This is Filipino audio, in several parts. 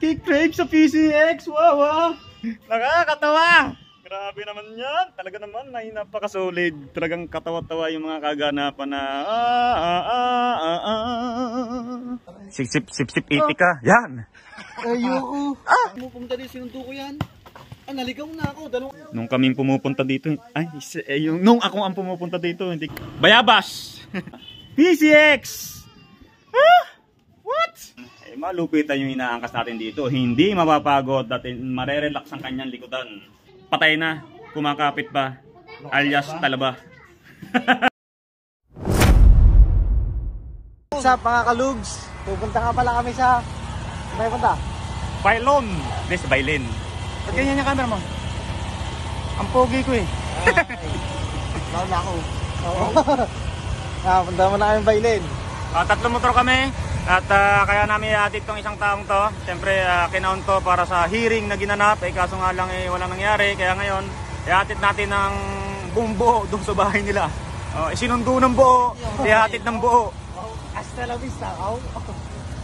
Cake crave sa PCX. Wow, wow. Nakakatawa. Grabe naman yan. Talaga naman ay napakasolid. Talagang katawa-tawa yung mga kaganapan na sip ka. Yan. Ayoko. Pumupunta din sinunto ko yan. Naligaw na ako. Nung kaming pumupunta dito, nung ako ang pumupunta dito, hindi. Bayabas! PCX! What? Malupitan yung inaangkas natin dito. Hindi mapapagod at marerelax ang kanyang likodan. Patay na, kumakapit pa, alias talaba. Sa mga kalugs, pupunta nga pala kami sa... May punta? Bailon! This Bailin. Ba't ganyan yung camera mo? Ang pogi ko eh. Baon na ako. Oo. Punta mo na kami Bailin. Tatlong motor kami. At kaya namin ihatid tong isang taong to. Siyempre kinaon to para sa hearing na ginanap. Kaso nga lang walang nangyari. Kaya ngayon ihatid natin ng buong buo doon sa bahay nila. Isinundo ng buo. Ihatid ng buo. Hasta la vista,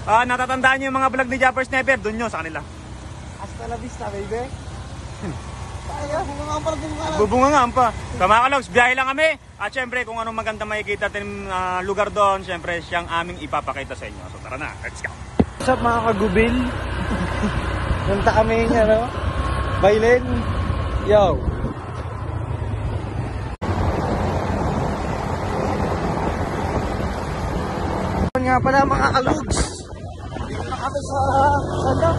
natatandaan niyo yung mga vlog ni Japper Sniper. Doon nyo sa kanila. Hasta la vista, baby. Ay, bubunga pa. Bubunga nga pa. Sa mga kalogs, biyahe lang kami. At syempre kung anong maganda makikita natin lugar doon, syempre siyang aming ipapakita sa inyo. So tara na, let's go. What's up mga kagubil? Punta kami niya, no? Bailin. Yo. Nga pala mga kalugs. Dito na kami sa Sanda.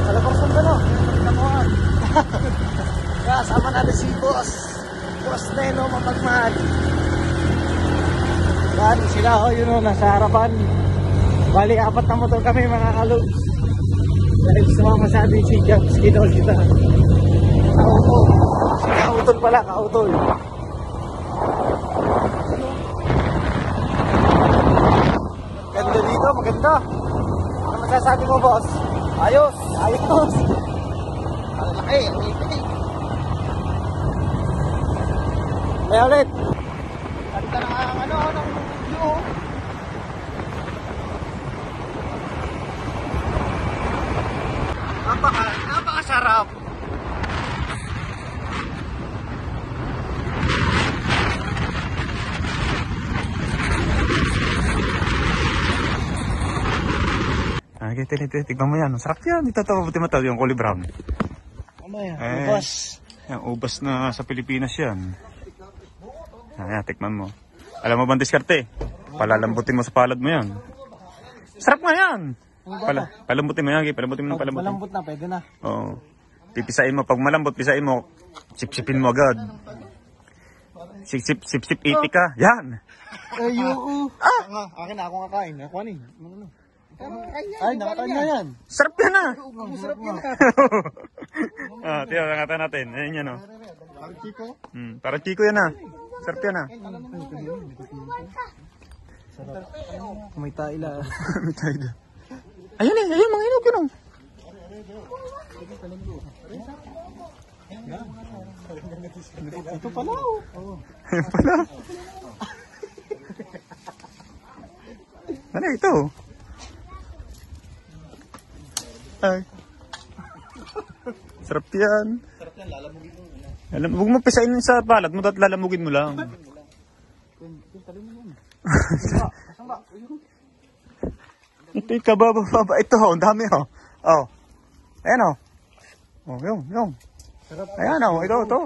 Sa Laborson ka, no? Namuhan. Kaya sama natin si Boss. Boss Neno Mapagmahal. Yan sila ho, yun o, nasa harapan. Bali, 4 na motor kami mga kalugs. Dahil sumama sa atin si Jobs, kinol kita. Kautol. Si Kautol pala, Kautol. Ganda dito, maganda. Ano masasabi mo, boss? Ayos, ayos. Ang laki, ang ipit. May ulit. Ganda na ng view. Napakasarap. Tignan mo yan. Sarap yan. Dito ito, mabuti mata yung kulay brown. Mamaya, ubas. Yan, ubas na sa Pilipinas yan. Ayan, tikman mo. Alam mo ba ang diskarte? Palalambutin mo sa palad mo yan. Sarap nga yan. Palambutin mo yan. Palambutin mo ng palambutin. Malambot na, pwede na. Oo. Pipisain mo. Pag malambot, pisain mo. Sip-sipin mo agad. Sip-sip, iti ka. Yan. Ayoko. Akin na, ako kakain. Ako ano eh. Ay, nakakain na yan. Sarap yan ah. Sarap yan. Tiyo, nakata natin. Ayan yan o. Parang Chico? Parang Chico yan ah. Sarap yan ah. Sarap. May taila. May taila. Ayun eh, ayun mga inog yun o. Ito pala o. Ayun pala. Ano ito? Ay. Sarap yan. Sarap yan, lalamugin mo. Huwag mo pisain sa palat mo, at lalamugin mo lang. Ito yung kababa. Ito, ang dami o. Oh. Ayan o. Oh, yung. Ayan o, ito.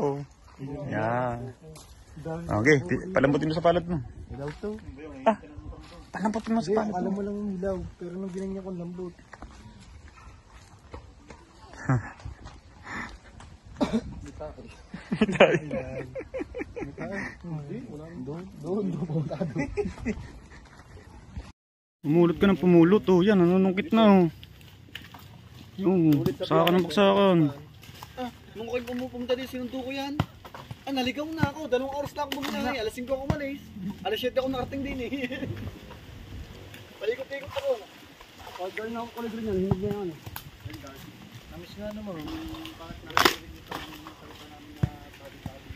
Yan. Okay, palambutin mo sa palat mo. Ilaw to. Palambutin mo sa palat mo. Alam mo lang yung ilaw, pero nung ginanya ko lambot. Pumulot ka ng pumulot oh. Yan, nanunungkit na oh. Sakan ng baksakan. Nung kayo pumupunta din sinunto ko yan. Naligaw na ako. 2 oras na ako buminahay. Alas 5 ako malis. Alas 7 ako nakarating din eh. Palikot-ikot ako. Pagdali na ako kulit rin yan. Hinig na yan. Namis nga naman. Bakit nakarinig ito ang salita namin na tabi-tabi.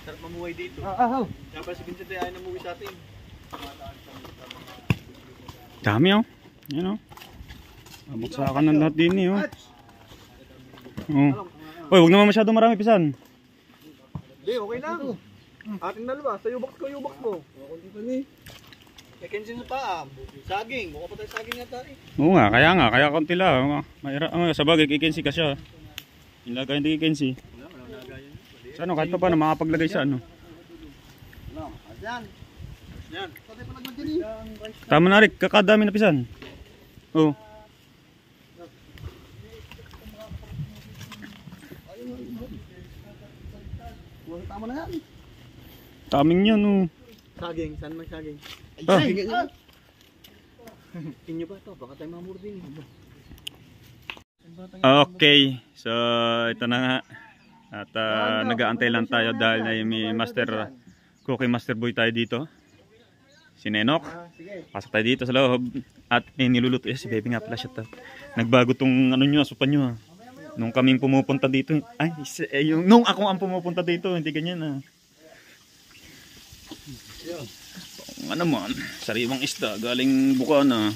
Sarap mamuhay dito. Kaya pala si Vincent ay ayaw na muwi sa atin. Dami oh. Yan o. Mabuksakan ng lahat din eh. Oh. Uy, huwag naman masyado marami pisan. Hindi, okay na. Ating dalawa, sa U-box ko, U-box mo. Kunti pa ni. Kensin mo pa, saging. Mukha pa tayo saging yata eh. Oo nga, kaya konti lang. Sa bagay, kikensi ka siya. Ilagay hindi kikensi. Sa ano, kahit pa paano, makapaglagay sa ano. Yan. Yan. Pati pa naglagyan eh. Tama na rin, kakadami na pisan. Oh. Tama na yan. Taming yan oh. Saging, saan man saging? Ah. Inyo ba ito? Baka tayo mamurdin eh. Okay, so ito na nga. At nag-aantay lang tayo dahil may cookie master boy tayo dito. Si Nenok. Pasok tayo dito sa loob. At niluluto si Baby nga pala siya. Nagbago tong ano nyo, asupan nyo. Nung kaming pumupunta dito. Nung ako ang pumupunta dito, hindi ganyan Ano man, sariwang isda, galing Bukana.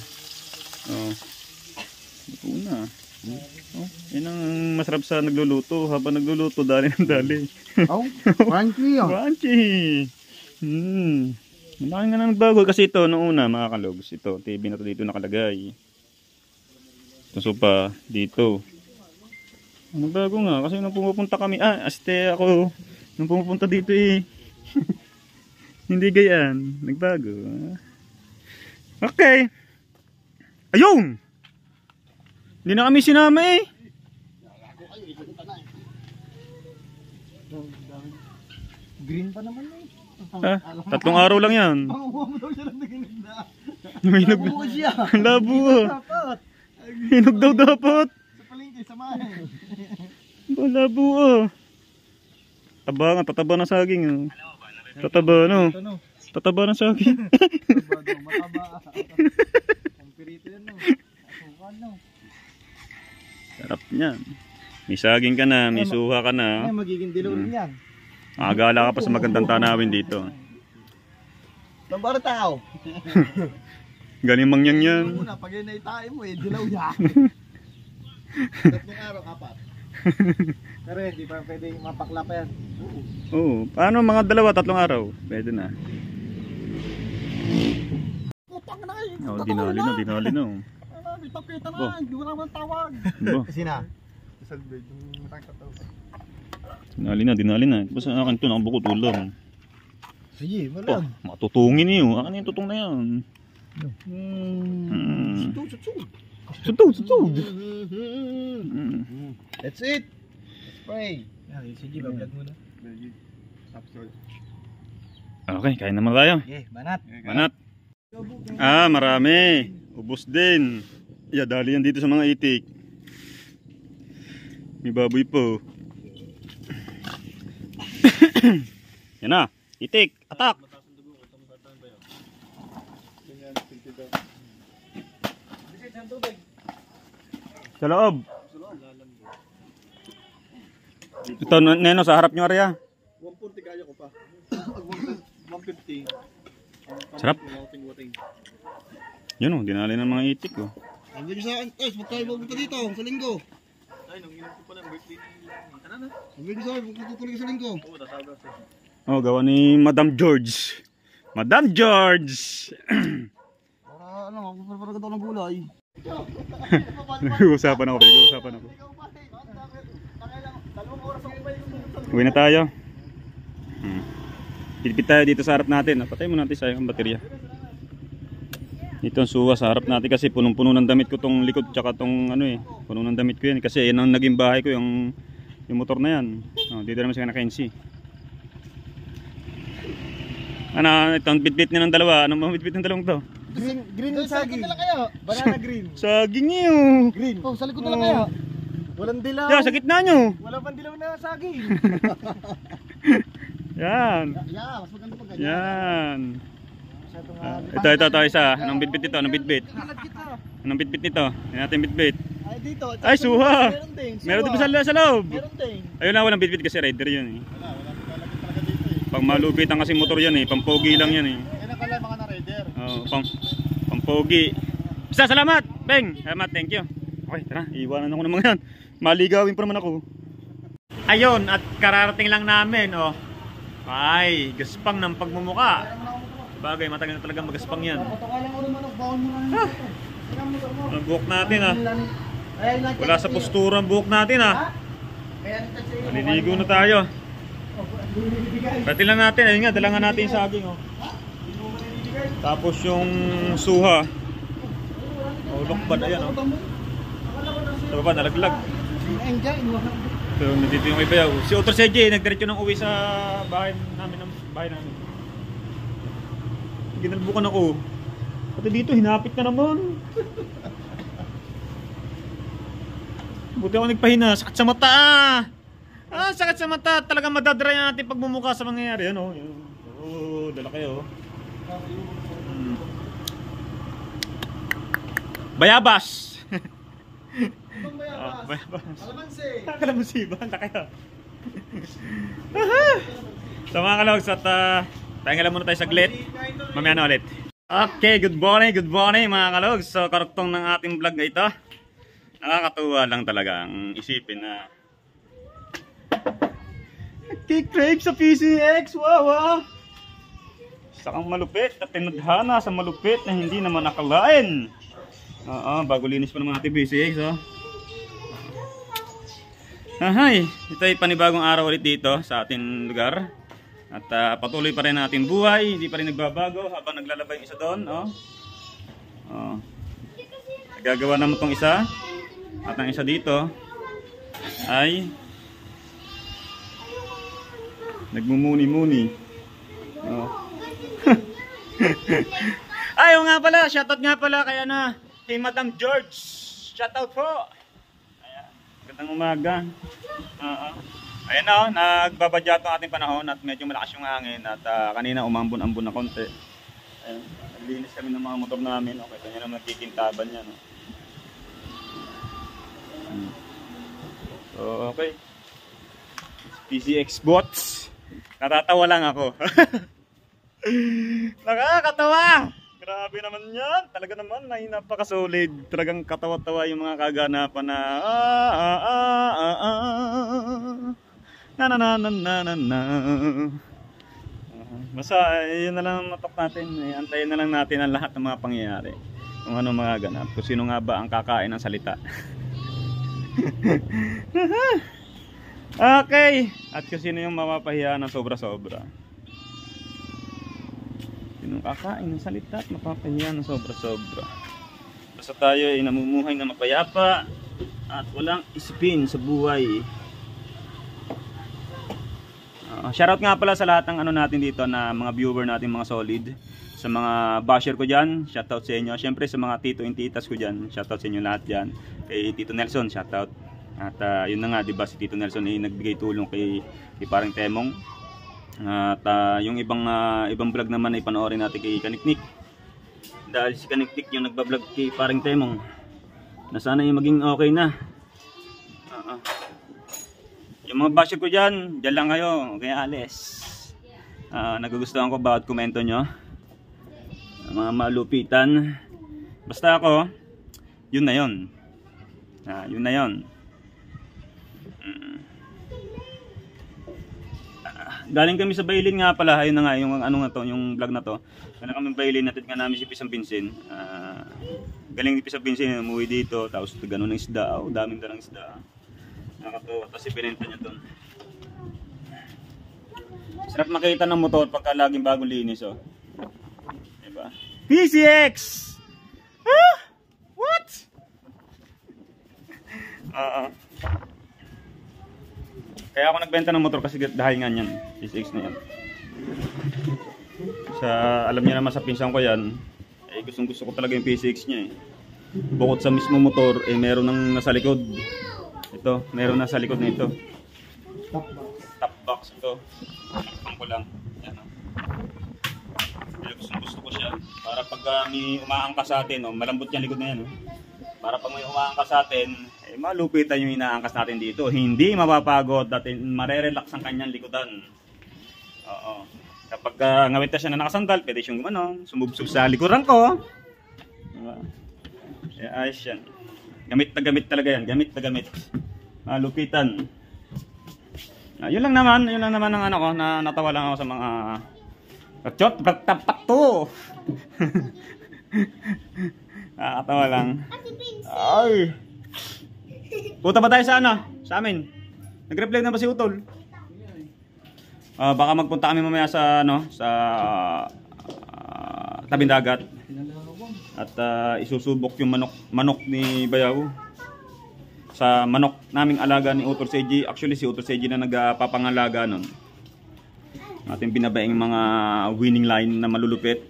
Ito na. Yan ang masarap sa nagluluto. Habang nagluluto, dali ng dali. Crunchy yun. Crunchy. Malaki nga na nagbago. Kasi ito, noong una, mga kalogs, ito, TV na to dito nakalagay. Ito sopa, dito. Nagbago nga, kasi nung pumupunta kami, ako, nung pumupunta dito hindi gayaan, nagbago. Okay. Ayun! Hindi na kami sinama Green pa naman eh. 3 araw lang yan. Panguha mo daw siya ng naginig na. Hinog siya. labo Dapat. Hinog daw dapat. Sa palengke, samahin. Labo Tataba ng saging. Tataba no. Tataba ng saging. Mataba. Ang pirito yan no. Asukan no. Sarap niyan. May saging ka na, may suha ka na. Ay, magiging dilaw rin yan. Makagala ka pa sa magandang tanawin dito. Tambara tao. Galing mangyang yan. Muna, pag yun naitain mo dilaw yan. 3 araw, 4. Pero hindi pa pwede mapakla pa yan. Oo. Paano mga 2-3 araw? Pwede na. Putang na kayo. Dinali na. May tapita na, hindi wala naman tawag. Kasi na. Isang bed, yung matangkataw. Dinali na. Basta akin ito, nakabukot ulam. Sige, malang. Matutungin niyo. Akin yung tutong na yan. Sutod. That's it. Spray. Sige, bablog muna. Okay, kain naman tayo. Okay, banat. Marami. Ubus din. Dali yan dito sa mga itik. May baboy po. Yan na. Itik. Atak. Sa loob. Ito, Neno, sa harap nyo, Arya. 140 kaya ko pa. 150. Sarap. Yun o, dinali ng mga itik o. Ang gabi sa akin, magkain mo dito sa linggo. Ay, nang ilang ko pa lang birthday. Tara na. Ang gabi sa akin, magtutuloy ka sa linggo. Oo, tasagas eh. Oh, gawa ni Madam George. Madam George! Para ano, para ka daw ng gulay. Nag-uusapan ako. Uwi na tayo. Pilipit tayo dito sa harap natin. Patay mo natin sayang ang baterya. Ito ang suwa sa harap natin kasi punong-puno ng damit ko tong likod tsaka tong puno ng damit ko yan kasi yan ang naging bahay ko yung motor na yan. Dito naman siya naka-NC. Itong bitbit niya ng dalawa. Anong bitbit ng dalawang to? Green yung saging. Sa likod na lang kaya? Banana green. Saging niyo. Green. Oh, sa likod na lang kaya? Walang dilaw. Sa gitna nyo. Wala pang dilaw na saging. Yan. Mas maganda pag ganyan. Yan. Ito isa. Anong bitbit nito? Anong bitbit nito? Yan natin bitbit. Ay, dito. Ay, suha. Meron din pa sa loob. Meron din. Ayun na, walang bitbit kasi rider yun Pang malupitan kasi motor yan Pampogi lang yan Kaya nakala mga na-rider. Pampogi. Basta salamat, Beng. Salamat, thank you. Okay, tara, iiwanan ako ng mga yan. Maligawin pa naman ako. Ayun, at kararating lang namin, oh. Ay, gaspang ng pagmumuka. Bagay, matagal na talaga magaspang yan. Ang buhok natin, ha. Wala sa postura ang buhok natin, ha. Maliligo na tayo. Pati lang natin, ayun nga, dalangan natin yung saging, oh. Tapos yung suha. Oh, lokbad, ayan, oh. Sa baba, nalaglag. So, nandito yung iba. Si Otto Seji, nagdiretso ng uwi sa bahay namin. Ginalbukan ako. Pati dito, hinapit na naman. Buti ako nagpahina. Sakit sa mata, sakit sa mata. Talagang madadry natin pagmumukha sa mangyayari. Ano? Oh, dala kayo. Bayabas! Bayabas. Kalamansi ba? Kaya. So mga kalogs, at tayo muna tayo saglit. Mamaya na ulit. Okay, good morning mga kalogs. So karuktong ng ating vlog na ito. Nakakatuwa lang talaga ang isipin na nagkikrave sa PCX. Wow! Sakang malupit at tinadhana sa malupit na hindi naman nakalain. Bago linis pa naman ating PCX, oh. Ahay, ito ay panibagong araw ulit dito sa ating lugar. At patuloy pa rin natin buhay, hindi pa rin nagbabago habang naglalabay yung isa doon, oh. Gagawa naman itong isa. At ang isa dito ay nagmumuni-muni. Oh. Ayaw nga pala, shoutout nga pala kaya na kay Madam George. Shoutout po. Ayan, magandang umaga. Ayan na, nagbabadya ang ating panahon at medyo malakas yung hangin at kanina umambon-ambon na konti. Ayan, naglinis kami ng mga motor namin. Okay, ito nyo naman nagkikintaban yan. No? So, okay. PCX bots. Natatawa lang ako. Nakakatawa! Grabe naman yan. Talaga naman ay napaka-solid. Talagang katawa-tawa yung mga kaganapan na na. Basta yun na lang matok natin. Antayin na lang natin ang lahat ng mga pangyayari. Kung ano mga ganap. Kung sino nga ba ang kakain ng salita. Okay. At kung sino yung mapapahiya ng sobra-sobra. Sinong kakain ng salita at mapapahiya ng sobra-sobra. Basta tayo ay namumuhay na mapayapa at walang isipin sa buhay. Shoutout nga pala sa lahat ng ano natin dito na mga viewer natin, mga solid. Sa mga basher ko dyan, shoutout sa inyo. Siyempre sa mga tito and titas ko dyan, shoutout sa inyo lahat dyan. Kay Tito Nelson, shoutout. At yun na nga, diba, si Tito Nelson ay nagbigay tulong kay parang Temong. At yung ibang vlog naman ay panoorin natin kay Kaniknik. Dahil si Kaniknik yung nagbablog kay parang Temong. Na sana yung maging okay na. Yung mga basher ko dyan lang kayo, kaya alis. Nagugustuhan ko bawat komento nyo. Mga malupitan. Basta ako, yun na yun. Yun na yun. Galing kami sa Bailin nga pala, ayun na nga yung ano nga to, yung vlog na to. Galing kami sa Bailin, natin nga namin si Pisang Pinsin. Galing ni Pisang Pinsin, umuwi dito, tapos ganun ng isda, daming dalang isda. Nakatuwa, tapos ibinenta niya doon. Sarap makita ng motor pagka laging bagong linis, oh. Diba? PCX! What? Kaya ako nagbenta ng motor kasi dahil nga yan, PCX na yan. Alam niya naman sa pinsan ko yan, gustong gusto ko talaga yung PCX niya eh. Bukod sa mismo motor, meron nang nasa likod. Ito, meron nasa likod na ito. Top box ito. Takpan ko lang. Yan, gusto ko siya. Para pag may umaangkas sa atin, malambot yung likod na yan. Para pag may umaangkas sa atin, malupitan yung inaangkas natin dito. Hindi mapapagod at marerelax ang kanyang likodan. Oo. Kapag ngawit na siya na nakasandal, pwede siyang sumubsub sa likuran ko. Diba? Ayos yan. Gamit na gamit talaga yan. Gamit na gamit. Lupitan. Yun lang naman ang ano ko, na natawa lang ako sa mga kachot, pato. Nakakatawa lang. Ay. Punta ba tayo sa ano? Sa amin. Nag-reply na ba si Utol? Baka magpunta kami mamaya sa ano, sa tabing dagat. At isusubok yung manok ni Bayaw. Sa manok naming alaga ni Utol Seiji. Actually si Utol Seiji na nagpapangalaga nun. Ating binabaing mga winning line na malulupit.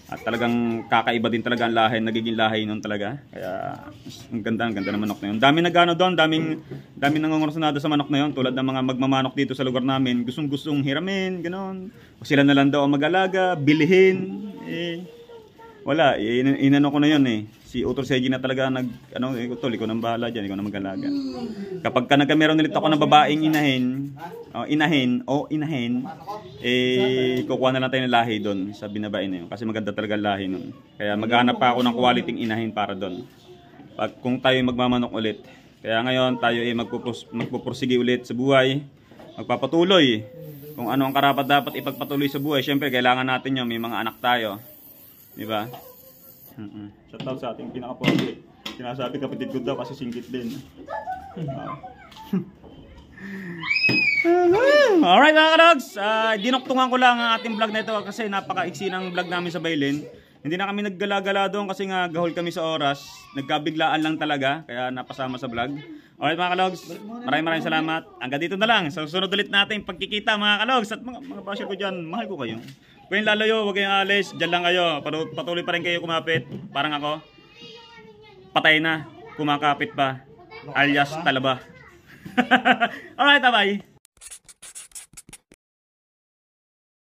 At talagang kakaiba din talaga ang lahi, nagiging lahi nun talaga. Kaya ang ganda ng manok na yun. Dami nagano doon, daming nangongorsunado sa manok na yun. Tulad ng mga magmamanok dito sa lugar namin, gustong hiramin, gano'n. O sila na lang daw ang mag-alaga, bilhin. Wala, inano ko na yun eh. Si Utol Seiji na talaga Utol, ikaw nang bahala dyan, ikaw na mag-alaga. Kapag ka meron ulit ako ng babaeng inahin, kukuha na lang tayo ng lahi doon sa binabain na yun. Kasi maganda talaga lahi nun. Kaya maghanap pa ako ng quality inahin para doon. Kung tayo magmamanok ulit. Kaya ngayon tayo magpupursige ulit sa buhay. Magpapatuloy. Kung ano ang karapat dapat ipagpatuloy sa buhay. Siyempre kailangan natin yun. May mga anak tayo. Diba? Shout out sa ating pinaka-pogi. Sinasabi kapatid ko daw kasi singkit din. Alright mga kalogs, dinuktungan ko lang ang ating vlog na ito kasi napaka-iksi ng vlog namin sa Bailin. Hindi na kami naggala-gala doon kasi nga gahol kami sa oras. Nagkabiglaan lang talaga kaya napasama sa vlog. Alright mga kalogs, maraming salamat. Hanggang dito na lang. Sa susunod ulit natin pagkikita mga kalogs at mga basher ko dyan, mahal ko kayo. Kung yung lalayo, huwag kayong alis, dyan lang kayo. Patuloy pa rin kayo kumapit. Parang ako, patay na, kumakapit pa, alias talaba. Alright, bye.